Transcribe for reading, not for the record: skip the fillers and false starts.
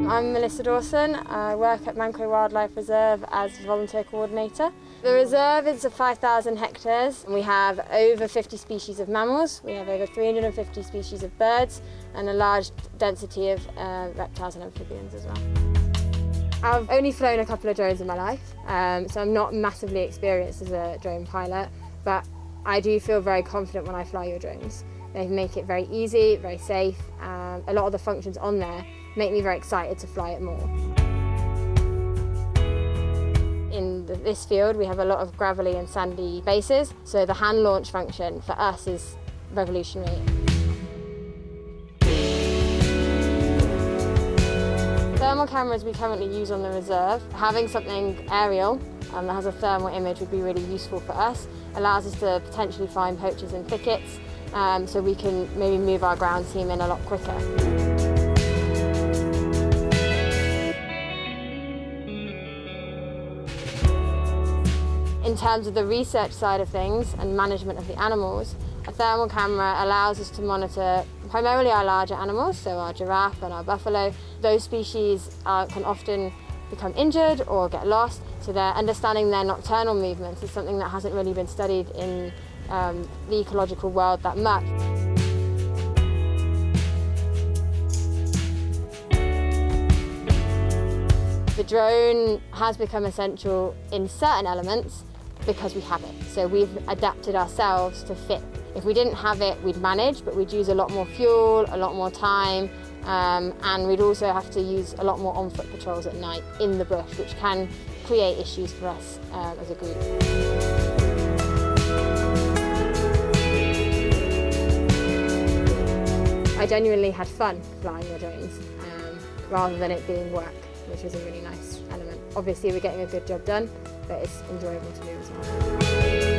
I'm Melissa Dawson. I work at Manco Wildlife Reserve as volunteer coordinator. The reserve is 5,000 hectares and we have over 50 species of mammals, we have over 350 species of birds and a large density of reptiles and amphibians as well. I've only flown a couple of drones in my life, so I'm not massively experienced as a drone pilot, but I do feel very confident when I fly your drones. They make it very easy, very safe, and a lot of the functions on there make me very excited to fly it more. In this field we have a lot of gravelly and sandy bases, so the hand launch function for us is revolutionary. Thermal cameras we currently use on the reserve. Having something aerial that has a thermal image would be really useful for us. Allows us to potentially find poachers in thickets, so we can maybe move our ground team in a lot quicker. In terms of the research side of things and management of the animals, a thermal camera allows us to monitor primarily our larger animals, so our giraffe and our buffalo. Those species can often become injured or get lost, so understanding their nocturnal movements is something that hasn't really been studied in the ecological world that much. The drone has become essential in certain elements because we have it. So we've adapted ourselves to fit. If we didn't have it, we'd manage, but we'd use a lot more fuel, a lot more time, and we'd also have to use a lot more on-foot patrols at night in the bush, which can create issues for us as a group. I genuinely had fun flying the drones, rather than it being work, which was a really nice element. Obviously we're getting a good job done, but it's enjoyable to do as well.